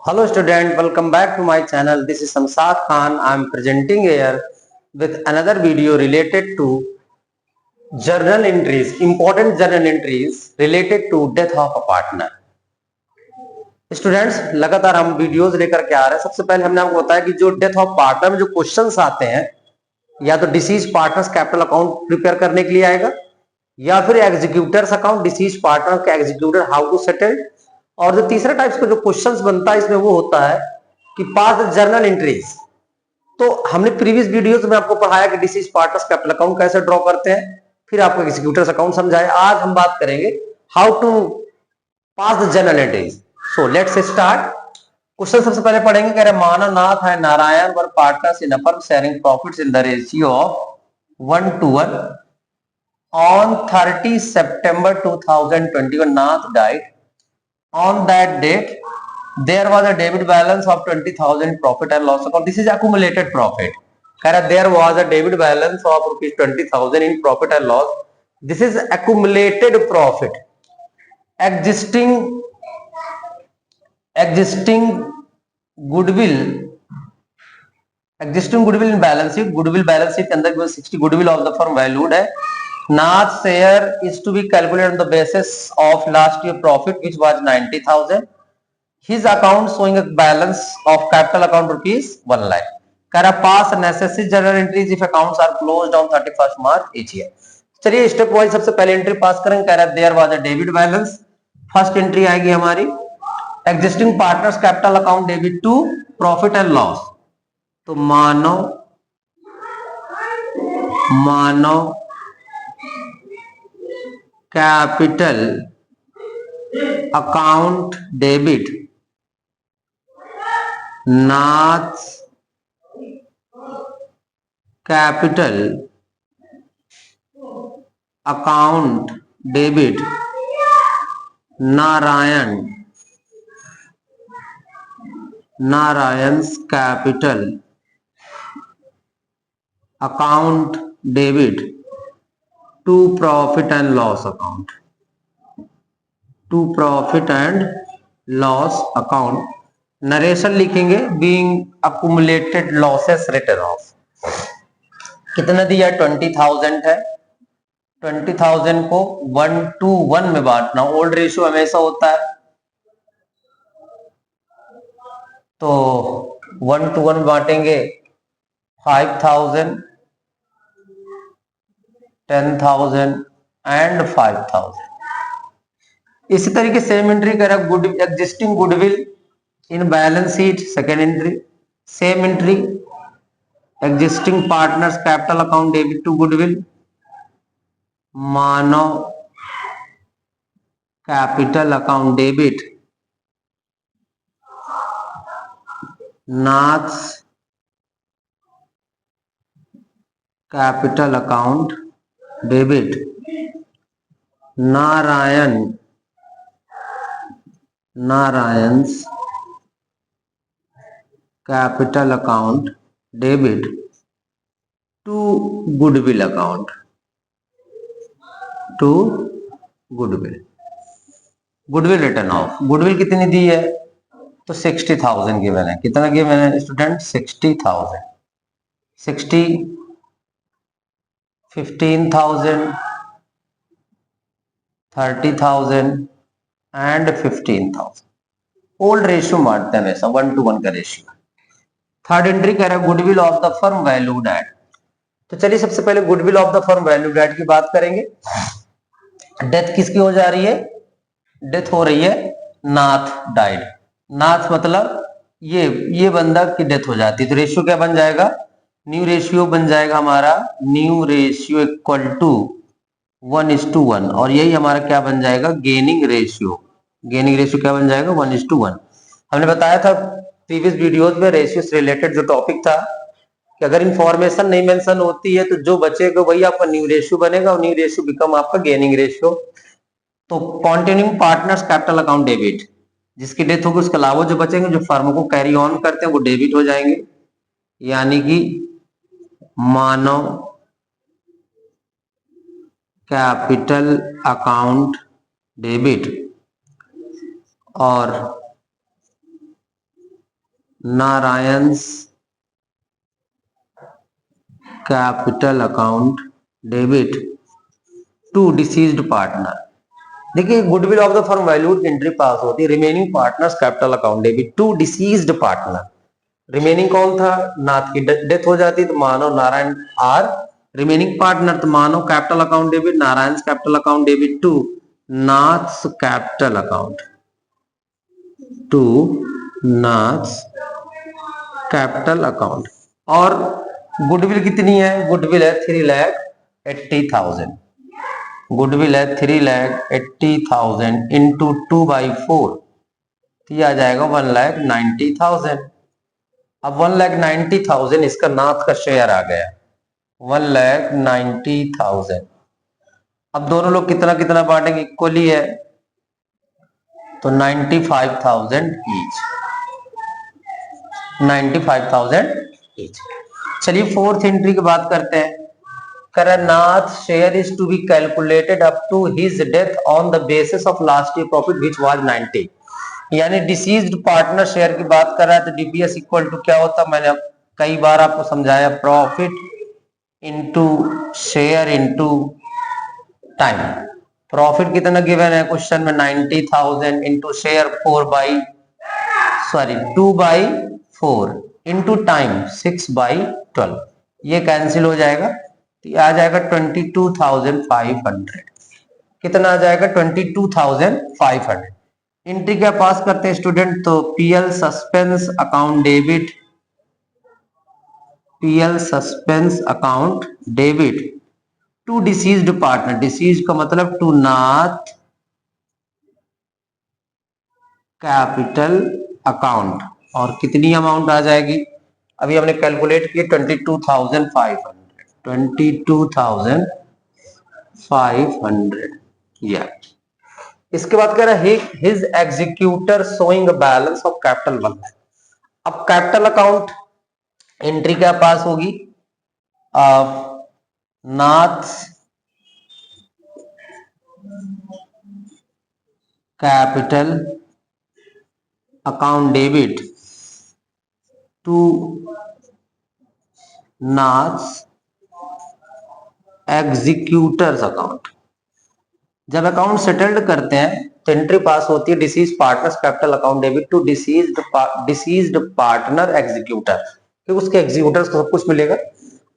Hello student, welcome back to my channel. This is Samsad Khan. I am presenting here with another video related to journal entries, important journal entries related to death of a partner. Students लगातार हम videos लेकर के आ रहे हैं। सबसे पहले हमने आपको बताया कि जो डेथ ऑफ पार्टनर में जो क्वेश्चंस आते हैं या तो disease partners capital account prepare करने के लिए आएगा या फिर एग्जीक्यूटर्स अकाउंट डिसीज पार्टनर का एग्जीक्यूटर हाउ टू सेटल। और जो तीसरा टाइप्स का जो क्वेश्चंस बनता है इसमें वो होता है कि पास द जर्नल एंट्रीज। तो हमने प्रीवियस वीडियोस में आपको पढ़ाया कि डिसीज पार्टनर्स कैपिटल अकाउंट कैसे ड्रॉ करते हैं, फिर आपको एग्जीक्यूटर्स अकाउंट समझाया। आज हम बात करेंगे how to pass the journal entries. So let's start. Question सबसे पहले पढ़ेंगे। कह रहे माना नाथ है नारायण वर partners in a firm sharing profits in the ratio of 1:1 on 30 September 2021. Nath died. On that date, there was a debit balance of 20,000 profit and loss account. This is accumulated profit. There was a debit balance of rupees 20,000 in profit and loss. This is accumulated profit. Existing goodwill in balance sheet. Goodwill balance sheet के अंदर 60 goodwill of the firm valued है. Nath share is to be calculated on the basis of last year profit which was 90,000. His account showing a balance of capital account rupees 1 lakh. Pass necessary journal entries if accounts are closed on 31st March each year. चलिए step wise सबसे पहले entry pass करेंगे। कह रहा है there was a debit balance. First entry आएगी हमारी existing partners capital account debit to profit and loss. तो Manav capital account debit Nath capital account debit नारायण's capital account debit to profit and loss account narration लिखेंगे being accumulated losses written off. कितना दिया 20,000 है। 20,000 को 1:1 में बांटना। ओल्ड रेशियो हमेशा होता है तो 1:1 बांटेंगे। 5,000 10,000 एंड 5,000। इसी तरीके सेम एंट्री करें good existing goodwill in balance sheet second entry. Same entry existing partners capital account debit to goodwill Manav capital account debit Nath's capital account debit नारायण's capital account debit to goodwill account goodwill written off. Goodwill कितनी दी है तो 60,000 given है। कितना given है student 60,000। 60 15,000 30,000 and 15,000। Old ratio मारते हैं हमेशा 1:1 का रेशियो। थर्ड एंट्री कह रहा है goodwill of the firm valued at. तो चलिए सबसे पहले goodwill of the firm valued at की बात करेंगे। डेथ किसकी हो जा रही है। डेथ हो रही है नाथ डाइड। नाथ मतलब ये बंदा की डेथ हो जाती है तो रेशियो क्या बन जाएगा। न्यू रेशियो बन जाएगा हमारा न्यू रेशियो इक्वल टू 1:1 और यही हमारा क्या बन जाएगा गेनिंग रेशियो। गेनिंग रेशियो क्या बन जाएगा 1:1। हमने बताया था प्रीवियस वीडियोस में रेशियो से रिलेटेड जो टॉपिक था कि अगर इंफॉर्मेशन नहीं मेंशन होती है तो जो बचेगा वही आपका न्यू रेशियो बनेगा और न्यू रेशियो बिकम आपका गेनिंग रेशियो। तो continuing partners capital account debit जिसकी डेथ होगी उसके अलावा जो बचेंगे जो फर्म को कैरी ऑन करते हैं वो डेबिट हो जाएंगे। यानी कि मानव कैपिटल अकाउंट डेबिट और नारायण's capital account debit to deceased partner. देखिए goodwill of the firm valued की एंट्री पास होती है, remaining partners capital account debit to deceased partner. Remaining कौन था, नाथ की डेथ हो जाती तो Manav Narayan are remaining partner, तो Manav capital account debit Narayan capital account debit to Nath's capital account to Nath's capital account. और गुडविल कितनी है, गुडविल है 3,80,000, गुडविल है 3,80,000 इंटू 2/4 तो आ जाएगा 1,90,000। अब 1,90,000 इसका नाथ का शेयर आ गया 1,90,000। अब दोनों लोग कितना कितना बांटेंगे, इक्वली है तो 95,000 ईच, 95,000 ईच। चलिए फोर्थ एंट्री की बात करते हैं। करनाथ share is to be calculated up to his death on the basis of last year profit which was 90। यानी डिसीज्ड पार्टनर शेयर की बात कर रहा है तो डीपीएस इक्वल टू क्या होता है, मैंने कई बार आपको समझाया, profit into share into time. Profit कितना गिवन है क्वेश्चन में 90,000 इंटू शेयर 2/4 इंटू टाइम 6/12, ये कैंसिल हो जाएगा तो आ जाएगा 22,500। कितना आ जाएगा 22,500। एंट्री क्या पास करते हैं स्टूडेंट, तो PL suspense account debit, PL suspense account debit to deceased partner, deceased का मतलब टू नाथ कैपिटल अकाउंट। और कितनी अमाउंट आ जाएगी, अभी हमने कैलकुलेट किया 22,500, 22,500 या। इसके बाद कह रहा है his executor showing balance of capital 1। अब कैपिटल अकाउंट एंट्री क्या पास होगी, Nath capital account debit to Nath's executors account. जब अकाउंट सेटल्ड करते हैं तो एंट्री पास होती है deceased partners capital account debit to deceased partner executor, फिर उसके एग्जीक्यूटर्स को सब कुछ मिलेगा।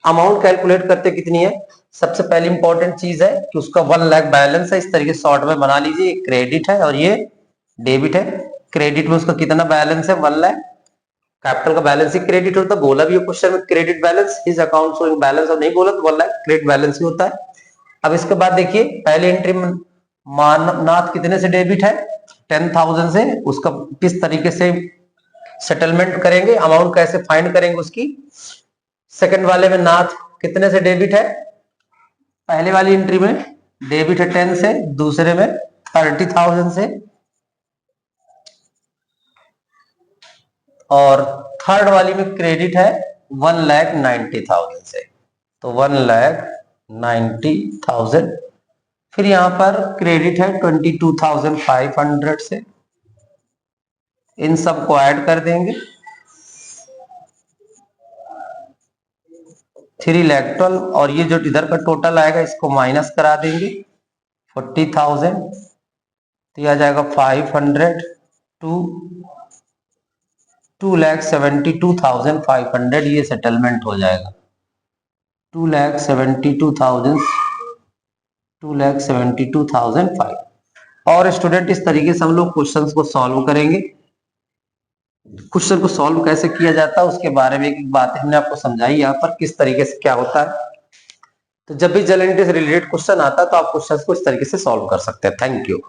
अमाउंट कैलकुलेट करते कितनी है, सबसे पहली इंपॉर्टेंट चीज है कि उसका 1 लाख बैलेंस है, इस तरीके से शॉर्ट में बना लीजिए, क्रेडिट है और ये डेबिट है। क्रेडिट में उसका कितना बैलेंस है 1 लाख, कैपिटल का बैलेंस ही क्रेडिट होता है, बोला भी है क्वेश्चन में credit balance, his account showing balance, और नहीं बोला तो 1 लाख क्रेडिट बैलेंस ही होता है। अब इसके बाद देखिए पहले एंट्री में नाथ कितने से डेबिट है 10,000 से, उसका किस तरीके से सेटलमेंट करेंगे, अमाउंट कैसे फाइंड करेंगे उसकी। सेकंड वाले में नाथ कितने से डेबिट है, पहले वाली एंट्री में डेबिट है 10 से, दूसरे में 30,000 से, और थर्ड वाली में क्रेडिट है 1,90,000 से, तो 1,90,000। फिर यहां पर क्रेडिट है 22,500 से, इन सब को ऐड कर देंगे 3,12,000, और ये जो इधर का टोटल आएगा इसको माइनस करा देंगे 40,000, तो यह आ जाएगा 500 टू 2,72,500, ये सेटलमेंट हो जाएगा 2,72,500। और स्टूडेंट इस तरीके से हम लोग क्वेश्चंस को सॉल्व करेंगे। क्वेश्चन को सॉल्व कैसे किया जाता है उसके बारे में एक बात हमने आपको समझाई यहाँ पर, किस तरीके से क्या होता है। तो जब भी जनरल एंट्री से रिलेटेड क्वेश्चन आता है तो आप क्वेश्चन को इस तरीके से सॉल्व कर सकते हैं। Thank you.